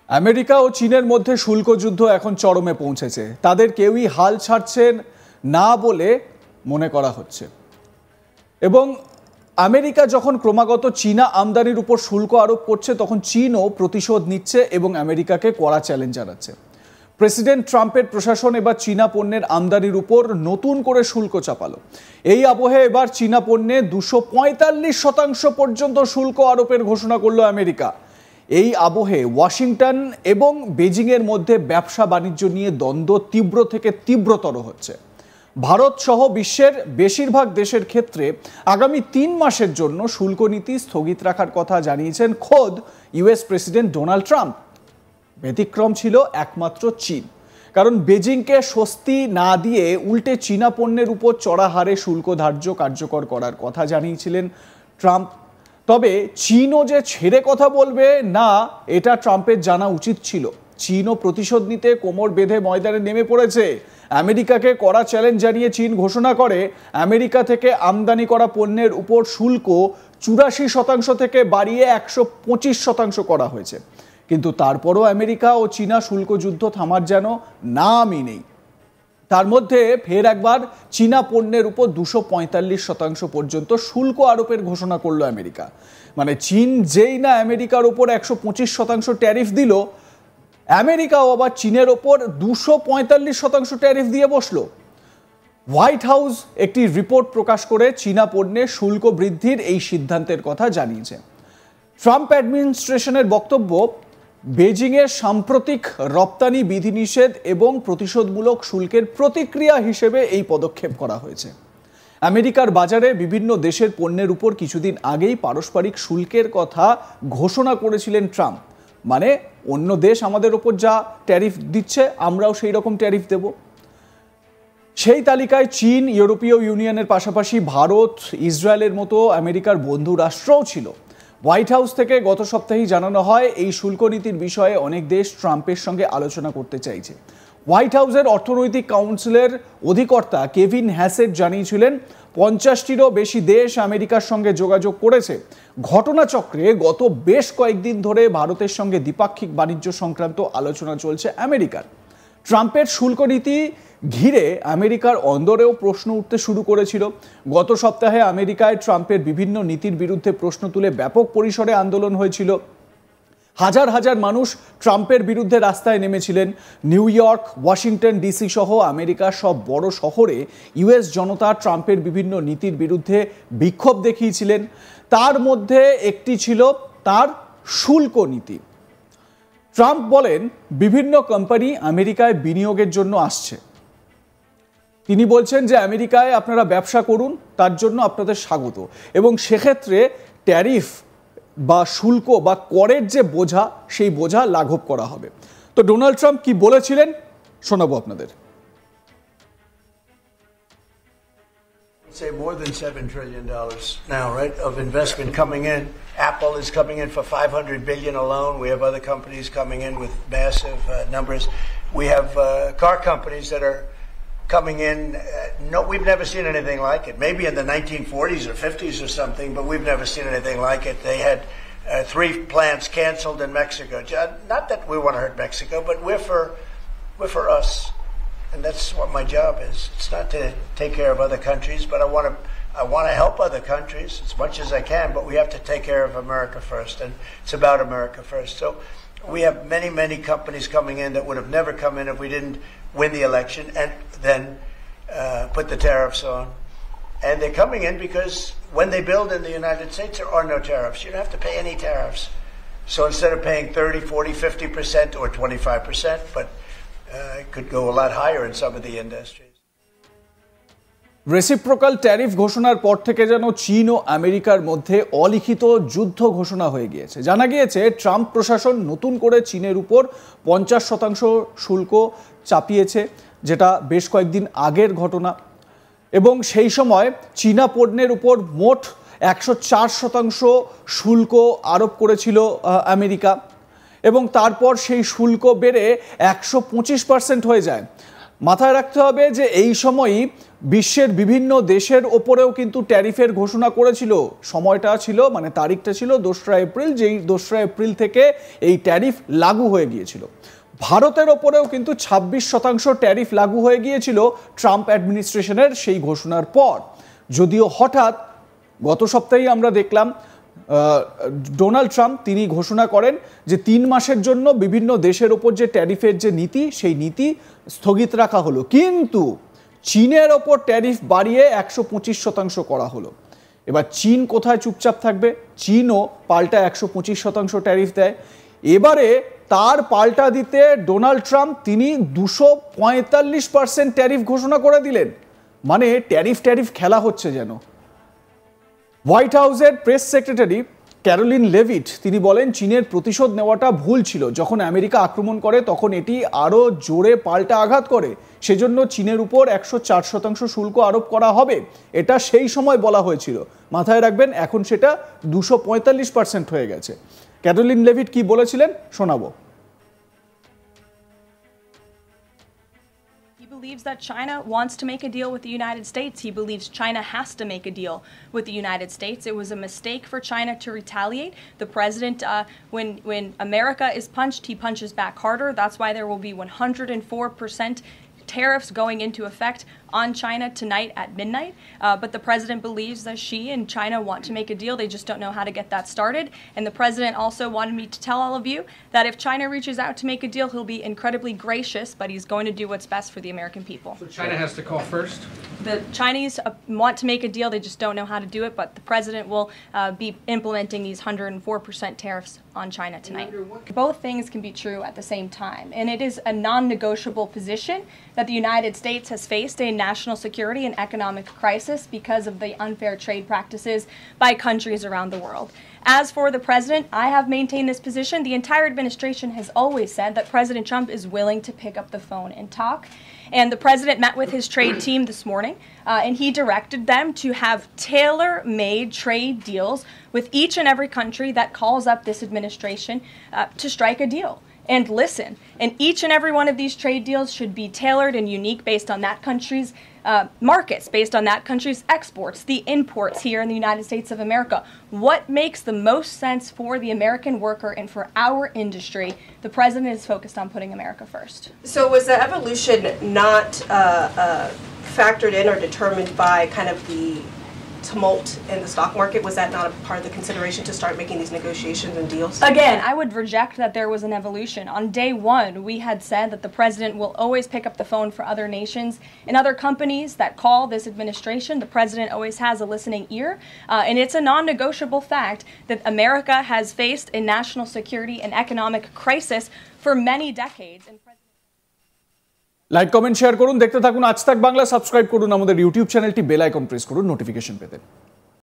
America ও চীনের মধ্যে শুল্ক যুদ্ধ এখন চরমে পৌঁছেছে। তাদের কেউই হাল ছাড়ছেন না বলে মনে করা হচ্ছে। এবং আমেরিকা যখন ক্রমাগত চীনা আমদানির উপর শুল্ক আরোপ করছে, তখন চীনও প্রতিশোধ নিচ্ছে এবং আমেরিকাকে কড়া চ্যালেঞ্জ জানাচ্ছে। প্রেসিডেন্ট ট্রাম্পের প্রশাসন এবার চীনা পণ্যের আমদানির উপর নতুন করে শুল্ক চাপালো। এই আবহে এবার চীনা পণ্যে 245% পর্যন্ত শুল্ক আরোপের ঘোষণা করলো আমেরিকা। এই আবহে ওয়াশিংটন এবং বেজিংয়ের মধ্যে ব্যবসা বাণিজ্য নিয়ে দ্বন্দ্ব তীব্র থেকে তীব্রতর হচ্ছে। ভারত সহ বিশ্বের বেশিরভাগ দেশের ক্ষেত্রে আগামী 3 মাসের জন্য শুল্ক নীতি স্থগিত রাখার কথা জানিয়েছেন খোদ ইউএস প্রেসিডেন্ট ডোনাল্ড ট্রাম্প। ব্যতিক্রম ছিল একমাত্র চীন, কারণ বেজিংকে স্বস্তি না দিয়ে উল্টে চীনা পণ্যের উপর চড়া হারে শুল্ক ধার্য কার্যকর করার কথা জানিয়েছিলেন ট্রাম্প। তবে চীনও যে ছেড়ে কথা বলবে না, এটা ট্রাম্পের জানা উচিত ছিল। চীনও প্রতিশোধ নিতে কোমর বেঁধে ময়দানে নেমে পড়েছে। আমেরিকাকে কড়া চ্যালেঞ্জ জানিয়ে চীন ঘোষণা করে আমেরিকা থেকে আমদানি করা পণ্যের উপর শুল্ক 84% থেকে বাড়িয়ে 125% করা হয়েছে। কিন্তু তারপরও আমেরিকা ও চীনা শুল্ক যুদ্ধ থামার যেন নামই নেই। তার মধ্যে ফের একবার চীনা পণ্যের উপর 245% পর্যন্ত শুল্ক আরোপের ঘোষণা করলো আমেরিকা। মানে চীন যেই না আমেরিকার ওপর 125% ট্যারিফ দিল, আমেরিকাও আবার চীনের ওপর 245% ট্যারিফ দিয়ে বসলো। হোয়াইট হাউস একটি রিপোর্ট প্রকাশ করে চীনা পণ্যে শুল্ক বৃদ্ধির এই সিদ্ধান্তের কথা জানিয়েছে। ট্রাম্প অ্যাডমিনিস্ট্রেশনের বক্তব্য, বেজিংয়ের সাম্প্রতিক রপ্তানি বিধিনিষেধ এবং প্রতিশোধমূলক শুল্কের প্রতিক্রিয়া হিসেবে এই পদক্ষেপ করা হয়েছে। আমেরিকার বাজারে বিভিন্ন দেশের পণ্যের উপর কিছুদিন আগেই পারস্পরিক শুল্কের কথা ঘোষণা করেছিলেন ট্রাম্প। মানে অন্য দেশ আমাদের ওপর যা ট্যারিফ দিচ্ছে, আমরাও সেই রকম ট্যারিফ দেব। সেই তালিকায় চীন, ইউরোপীয় ইউনিয়নের পাশাপাশি ভারত, ইসরায়েলের মতো আমেরিকার বন্ধু রাষ্ট্রও ছিল। হোয়াইট হাউস থেকে গত সপ্তাহেই জানানো হয়, এই শুল্ক নীতির বিষয়ে অনেক দেশ ট্রাম্পের সঙ্গে আলোচনা করতে চাইছে। হোয়াইট হাউসের অর্থনৈতিক কাউন্সিলের অধিকর্তা কেভিন হ্যাসেট জানিয়েছিলেন 50টিরও বেশি দেশ আমেরিকার সঙ্গে যোগাযোগ করেছে। ঘটনাচক্রে গত বেশ কয়েকদিন ধরে ভারতের সঙ্গে দ্বিপাক্ষিক বাণিজ্য সংক্রান্ত আলোচনা চলছে আমেরিকার। ট্রাম্পের শুল্ক নীতি ঘিরে আমেরিকার অন্দরেও প্রশ্ন উঠতে শুরু করেছিল। গত সপ্তাহে আমেরিকায় ট্রাম্পের বিভিন্ন নীতির বিরুদ্ধে প্রশ্ন তুলে ব্যাপক পরিসরে আন্দোলন হয়েছিল। হাজার হাজার মানুষ ট্রাম্পের বিরুদ্ধে রাস্তায় নেমেছিলেন। নিউ ইয়র্ক, ওয়াশিংটন ডিসি সহ আমেরিকার সব বড় শহরে ইউএস জনতা ট্রাম্পের বিভিন্ন নীতির বিরুদ্ধে বিক্ষোভ দেখিয়েছিলেন। তার মধ্যে একটি ছিল তার শুল্ক নীতি। ট্রাম্প বলেন, বিভিন্ন কোম্পানি আমেরিকায় বিনিয়োগের জন্য আসছে। তিনি বলছেন যে আমেরিকায় আপনারা ব্যবসা করুন, তার জন্য আপনাদের স্বাগত, এবং সেক্ষেত্রে ট্যারিফ বা শুল্ক বা করের যে বোঝা, সেই বোঝা লাঘব করা হবে। তো ডোনাল্ড ট্রাম্প কি বলেছিলেন শোনাবো আপনাদের। Say more than $7 trillion now, right, of investment coming in. Apple is coming in for $500 billion alone. We have other companies coming in with massive numbers. We have car companies that are coming in. No, we've never seen anything like it. Maybe in the 1940s or 50s or something, but we've never seen anything like it. They had 3 plants canceled in Mexico. Not that we want to hurt Mexico, but we're for us. And that's what my job is. It's not to take care of other countries, but I want to help other countries as much as I can, but we have to take care of America first, and it's about America first. So we have many, many companies coming in that would have never come in if we didn't win the election and then put the tariffs on. And they're coming in because when they build in the United States, there are no tariffs. You don't have to pay any tariffs. So instead of paying 30, 40, 50% or 25%, but it could go a lot higher in some of the industries. Reciprocal tariff ঘোষণার পর থেকে যেন চীন ও আমেরিকার মধ্যে অলিখিত যুদ্ধ ঘোষণা হয়ে গিয়েছে। জানা গিয়েছে ট্রাম্প প্রশাসন নতুন করে চীনের উপর 50% শুল্ক চাপিয়েছে, যেটা বেশ কয়েকদিন আগের ঘটনা। এবং সেই সময় চীনা পণ্যের উপর মোট 104% শুল্ক আরোপ করেছিল আমেরিকা, এবং তারপর সেই শুল্ক বেড়ে 125% হয়ে যায়। মাথায় রাখতে হবে যে এই সময়ই বিশ্বের বিভিন্ন দেশের ওপরেও কিন্তু ট্যারিফের ঘোষণা করেছিল। সময়টা ছিল, মানে তারিখটা ছিল 2রা এপ্রিল, যেই 2রা এপ্রিল থেকে এই ট্যারিফ লাগু হয়ে গিয়েছিল। ভারতের ওপরেও কিন্তু 26% ট্যারিফ লাগু হয়ে গিয়েছিল ট্রাম্প অ্যাডমিনিস্ট্রেশনের সেই ঘোষণার পর। যদিও হঠাৎ গত সপ্তাহেই আমরা দেখলাম ডোনাল্ড ট্রাম্প তিনি ঘোষণা করেন যে 3 মাসের জন্য বিভিন্ন দেশের ওপর যে ট্যারিফের যে নীতি, সেই নীতি স্থগিত রাখা হলো, কিন্তু চীনের ওপর ট্যারিফ বাড়িয়ে 125% করা হলো। এবার চীন কোথায় চুপচাপ থাকবে? চীনও পাল্টা 125% ট্যারিফ দেয়। এবারে তার পাল্টা দিতে ডোনাল্ড ট্রাম্প তিনি 245% ট্যারিফ ঘোষণা করে দিলেন। মানে ট্যারিফ খেলা হচ্ছে যেন। হোয়াইট হাউসের প্রেস সেক্রেটারি ক্যারোলিন লেভিট তিনি বলেন চীনের প্রতিশোধ নেওয়াটা ভুল ছিল। যখন আমেরিকা আক্রমণ করে তখন এটি আরও জোরে পাল্টা আঘাত করে, সেজন্য চীনের উপর 104% শুল্ক আরোপ করা হবে, এটা সেই সময় বলা হয়েছিল। মাথায় রাখবেন এখন সেটা 245% হয়ে গেছে। ক্যারোলিন লেভিট কি বলেছিলেন শোনাবো। He believes that China wants to make a deal with the United States. He believes China has to make a deal with the United States. It was a mistake for China to retaliate. The president, when America is punched, he punches back harder. That's why there will be 104% tariffs going into effect on China tonight at midnight. But the president believes that she and China want to make a deal. They just don't know how to get that started. And the president also wanted me to tell all of you that if China reaches out to make a deal, he'll be incredibly gracious, but he's going to do what's best for the American people. So China has to call first? The Chinese want to make a deal. They just don't know how to do it. But the president will be implementing these 104% tariffs on China tonight. Both things can be true at the same time. And it is a non-negotiable position that the United States has faced a national security and economic crisis because of the unfair trade practices by countries around the world. As for the president, I have maintained this position. The entire administration has always said that President Trump is willing to pick up the phone and talk. And the president met with his trade team this morning, and he directed them to have tailor-made trade deals with each and every country that calls up this administration to strike a deal. And listen, and each and every one of these trade deals should be tailored and unique based on that country's markets, based on that country's exports, the imports here in the United States of America. What makes the most sense for the American worker and for our industry? The president is focused on putting America first. So was the evolution not factored in or determined by kind of the tumult in the stock market? Was that not a part of the consideration to start making these negotiations and deals? Again, I would reject that there was an evolution. On day one, we had said that the president will always pick up the phone for other nations and other companies that call this administration. The president always has a listening ear, and it's a non-negotiable fact that America has faced a national security and economic crisis for many decades. Like comment share করুন, দেখতে থাকুন আজ তাক Bangla, subscribe করুন আমাদের YouTube চ্যানেলটি, bell icon press করুন notification পেতে।